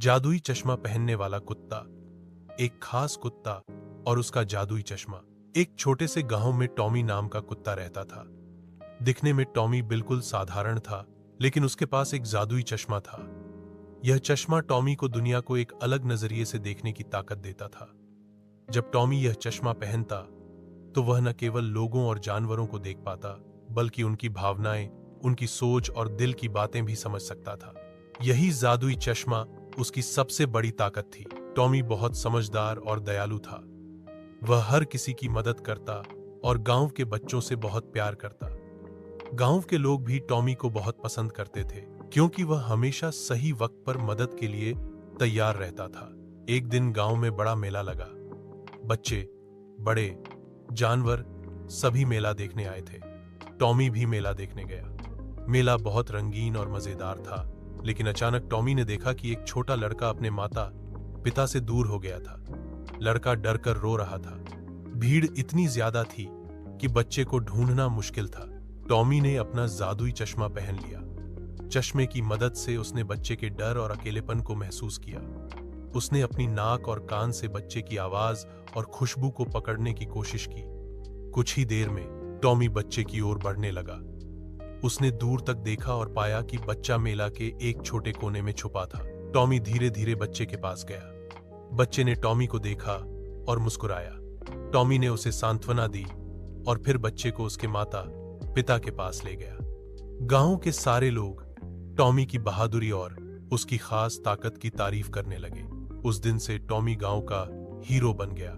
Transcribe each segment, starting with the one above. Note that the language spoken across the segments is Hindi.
जादुई चश्मा पहनने वाला कुत्ता। एक खास कुत्ता और उसका जादुई चश्मा। एक छोटे से गांव में टॉमी नाम का कुत्ता रहता था। दिखने में टॉमी बिल्कुल साधारण था, लेकिन उसके पास एक जादुई चश्मा था। यह चश्मा टॉमी को दुनिया को एक अलग नजरिए से देखने की ताकत देता था। जब टॉमी यह चश्मा पहनता तो वह न केवल लोगों और जानवरों को देख पाता, बल्कि उनकी भावनाएं, उनकी सोच और दिल की बातें भी समझ सकता था। यही जादुई चश्मा उसकी सबसे बड़ी ताकत थी। टॉमी बहुत समझदार और दयालु था। वह हर किसी की मदद करता और गांव के बच्चों से बहुत प्यार करता। गांव के लोग भी टॉमी को बहुत पसंद करते थे, क्योंकि वह हमेशा सही वक्त पर मदद के लिए तैयार रहता था। एक दिन गांव में बड़ा मेला लगा। बच्चे, बड़े, जानवर सभी मेला देखने आए थे। टॉमी भी मेला देखने गया। मेला बहुत रंगीन और मजेदार था, लेकिन अचानक टॉमी ने देखा कि एक छोटा लड़का अपने माता पिता से दूर हो गया था। लड़का डर कर रो रहा था। भीड़ इतनी ज्यादा थी कि बच्चे को ढूंढना मुश्किल था। टॉमी ने अपना जादुई चश्मा पहन लिया। चश्मे की मदद से उसने बच्चे के डर और अकेलेपन को महसूस किया। उसने अपनी नाक और कान से बच्चे की आवाज और खुशबू को पकड़ने की कोशिश की। कुछ ही देर में टॉमी बच्चे की ओर बढ़ने लगा। उसने दूर तक देखा और पाया कि बच्चा मेला के एक छोटे कोने में छुपा था। टॉमी धीरे धीरे बच्चे के पास गया। बच्चे ने टॉमी को देखा और मुस्कुराया। टॉमी ने उसे सांत्वना दी और फिर बच्चे को उसके माता पिता के पास ले गया। गांव के सारे लोग टॉमी की बहादुरी और उसकी खास ताकत की तारीफ करने लगे। उस दिन से टॉमी गांव का हीरो बन गया।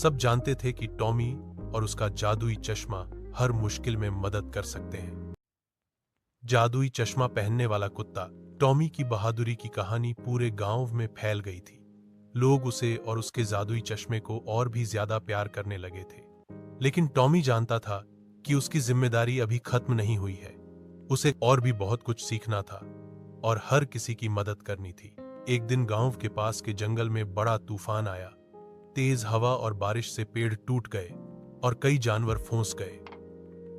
सब जानते थे कि टॉमी और उसका जादुई चश्मा हर मुश्किल में मदद कर सकते हैं। जादुई चश्मा पहनने वाला कुत्ता। टॉमी की बहादुरी की कहानी पूरे गांव में फैल गई थी। लोग उसे और उसके जादुई चश्मे को और भी ज्यादा प्यार करने लगे थे। लेकिन टॉमी जानता था कि उसकी जिम्मेदारी अभी खत्म नहीं हुई है। उसे और भी बहुत कुछ सीखना था और हर किसी की मदद करनी थी। एक दिन गांव के पास के जंगल में बड़ा तूफान आया। तेज हवा और बारिश से पेड़ टूट गए और कई जानवर फंस गए।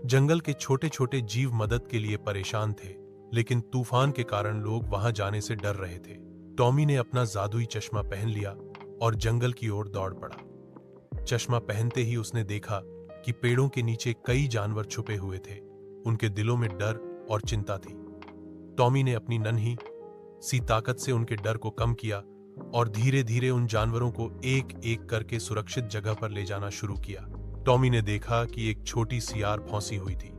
जंगल के छोटे छोटे जीव मदद के लिए परेशान थे, लेकिन तूफान के कारण लोग वहां जाने से डर रहे थे। टॉमी ने अपना जादुई चश्मा पहन लिया और जंगल की ओर दौड़ पड़ा। चश्मा पहनते ही उसने देखा कि पेड़ों के नीचे कई जानवर छुपे हुए थे। उनके दिलों में डर और चिंता थी। टॉमी ने अपनी नन्ही सी ताकत से उनके डर को कम किया और धीरे धीरे उन जानवरों को एक एक करके सुरक्षित जगह पर ले जाना शुरू किया। टॉमी ने देखा कि एक छोटी सियार फंसी हुई थी।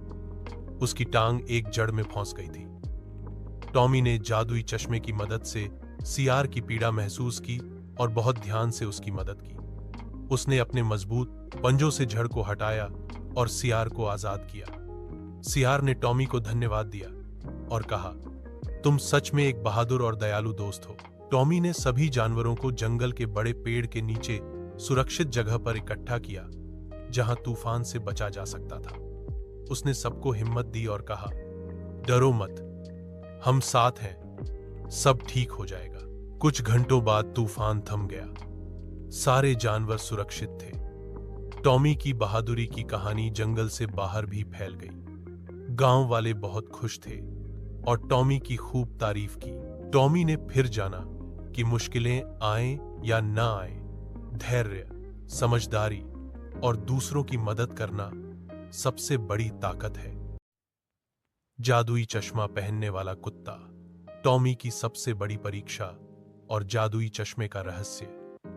उसकी टांग एक जड़ में फंस गई थी। टॉमी ने जादुई चश्मे की मदद से सियार की पीड़ा महसूस की और बहुत ध्यान से उसकी मदद की। उसने अपने मजबूत पंजों से जड़ को हटाया और सियार को आजाद किया। सियार ने टॉमी को धन्यवाद दिया और कहा, तुम सच में एक बहादुर और दयालु दोस्त हो। टॉमी ने सभी जानवरों को जंगल के बड़े पेड़ के नीचे सुरक्षित जगह पर इकट्ठा किया, जहां तूफान से बचा जा सकता था। उसने सबको हिम्मत दी और कहा, डरो मत, हम साथ हैं, सब ठीक हो जाएगा। कुछ घंटों बाद तूफान थम गया। सारे जानवर सुरक्षित थे। टॉमी की बहादुरी की कहानी जंगल से बाहर भी फैल गई। गांव वाले बहुत खुश थे और टॉमी की खूब तारीफ की। टॉमी ने फिर जाना कि मुश्किलें आए या ना आए, धैर्य, समझदारी और दूसरों की मदद करना सबसे बड़ी ताकत है। जादुई चश्मा पहनने वाला कुत्ता। टॉमी की सबसे बड़ी परीक्षा और जादुई चश्मे का रहस्य।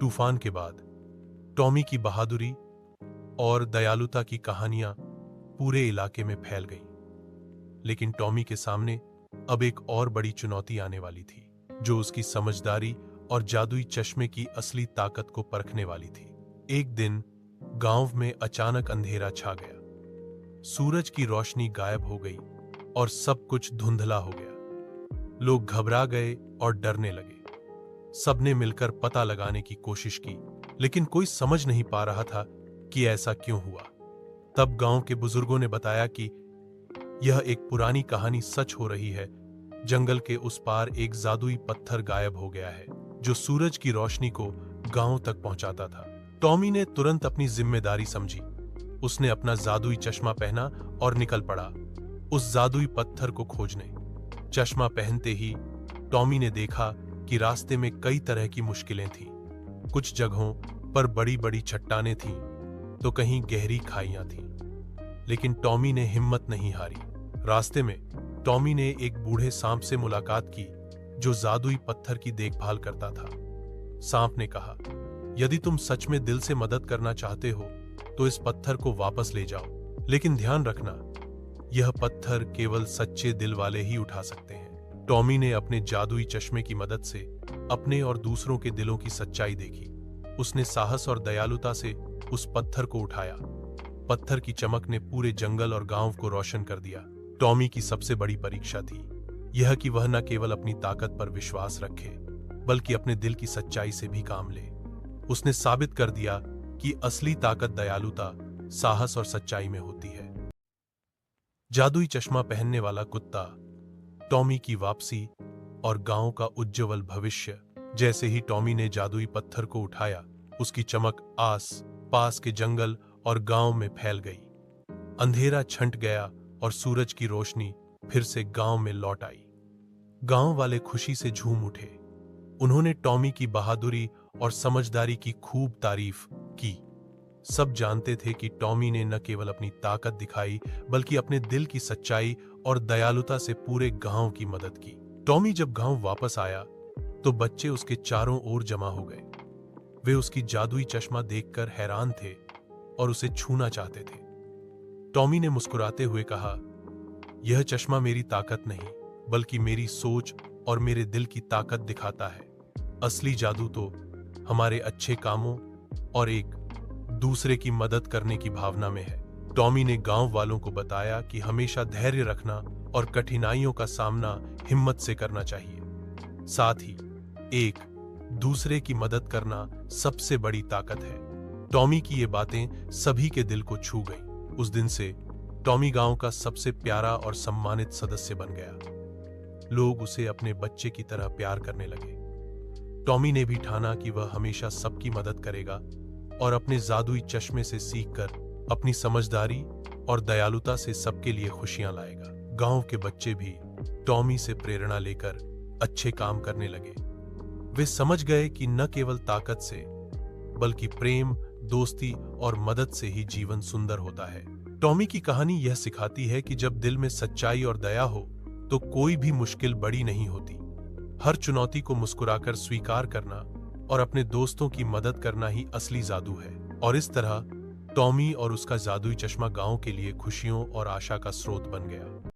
तूफान के बाद टॉमी की बहादुरी और दयालुता की कहानियां पूरे इलाके में फैल गईं। लेकिन टॉमी के सामने अब एक और बड़ी चुनौती आने वाली थी, जो उसकी समझदारी और जादुई चश्मे की असली ताकत को परखने वाली थी। एक दिन गांव में अचानक अंधेरा छा गया। सूरज की रोशनी गायब हो गई और सब कुछ धुंधला हो गया। लोग घबरा गए और डरने लगे। सबने मिलकर पता लगाने की कोशिश की, लेकिन कोई समझ नहीं पा रहा था कि ऐसा क्यों हुआ। तब गांव के बुजुर्गों ने बताया कि यह एक पुरानी कहानी सच हो रही है। जंगल के उस पार एक जादुई पत्थर गायब हो गया है, जो सूरज की रोशनी को गांव तक पहुंचाता था। टॉमी ने तुरंत अपनी जिम्मेदारी समझी। उसने अपना जादुई चश्मा पहना और निकल पड़ा उस जादुई पत्थर को खोजने। चश्मा पहनते ही टॉमी ने देखा कि रास्ते में कई तरह की मुश्किलें थीं। कुछ जगहों पर बड़ी बड़ी चट्टानें थीं, तो कहीं गहरी खाइयां थीं। लेकिन टॉमी ने हिम्मत नहीं हारी। रास्ते में टॉमी ने एक बूढ़े सांप से मुलाकात की, जो जादुई पत्थर की देखभाल करता था। सांप ने कहा, यदि तुम सच में दिल से मदद करना चाहते हो तो इस पत्थर को वापस ले जाओ, लेकिन ध्यान रखना, यह पत्थर केवल सच्चे दिल वाले ही उठा सकते हैं। टॉमी ने अपने जादुई चश्मे की मदद से अपने और दूसरों के दिलों की सच्चाई देखी। उसने साहस और दयालुता से उस पत्थर को उठाया। पत्थर की चमक ने पूरे जंगल और गांव को रोशन कर दिया। टॉमी की सबसे बड़ी परीक्षा थी यह कि वह न केवल अपनी ताकत पर विश्वास रखे, बल्कि अपने दिल की सच्चाई से भी काम ले। उसने साबित कर दिया कि असली ताकत दयालुता, साहस और सच्चाई में होती है। जादुई चश्मा पहनने वाला कुत्ता, टॉमी की वापसी और गांव का उज्जवल भविष्य। जैसे ही टॉमी ने जादुई पत्थर को उठाया, उसकी चमक आस पास के जंगल और गांव में फैल गई। अंधेरा छंट गया और सूरज की रोशनी फिर से गांव में लौट आई। गांव वाले खुशी से झूम उठे। उन्होंने टॉमी की बहादुरी और समझदारी की खूब तारीफ की। सब जानते थे कि टॉमी ने न केवल अपनी ताकत दिखाई, बल्कि अपने दिल की सच्चाई और दयालुता से पूरे गांव की मदद की। टॉमी जब गांव वापस आया तो बच्चे उसके चारों ओर जमा हो गए। वे उसकी जादुई चश्मा देखकर हैरान थे और उसे छूना चाहते थे। टॉमी ने मुस्कुराते हुए कहा, यह चश्मा मेरी ताकत नहीं, बल्कि मेरी सोच और मेरे दिल की ताकत दिखाता है। असली जादू तो हमारे अच्छे कामों और एक दूसरे की मदद करने की भावना में है। टॉमी ने गांव वालों को बताया कि हमेशा धैर्य रखना और कठिनाइयों का सामना हिम्मत से करना चाहिए। साथ ही एक दूसरे की मदद करना सबसे बड़ी ताकत है। टॉमी की ये बातें सभी के दिल को छू गई। उस दिन से टॉमी गांव का सबसे प्यारा और सम्मानित सदस्य बन गया। लोग उसे अपने बच्चे की तरह प्यार करने लगे। टॉमी ने भी ठाना कि वह हमेशा सबकी मदद करेगा और अपने जादुई चश्मे से सीखकर अपनी समझदारी और दयालुता से सबके लिए खुशियां लाएगा। गांव के बच्चे भी टॉमी से प्रेरणा लेकर अच्छे काम करने लगे। वे समझ गए कि न केवल ताकत से, बल्कि प्रेम, दोस्ती और मदद से ही जीवन सुंदर होता है। टॉमी की कहानी यह सिखाती है कि जब दिल में सच्चाई और दया हो तो कोई भी मुश्किल बड़ी नहीं होती। हर चुनौती को मुस्कुराकर स्वीकार करना और अपने दोस्तों की मदद करना ही असली जादू है। और इस तरह टॉमी और उसका जादुई चश्मा गांव के लिए खुशियों और आशा का स्रोत बन गया।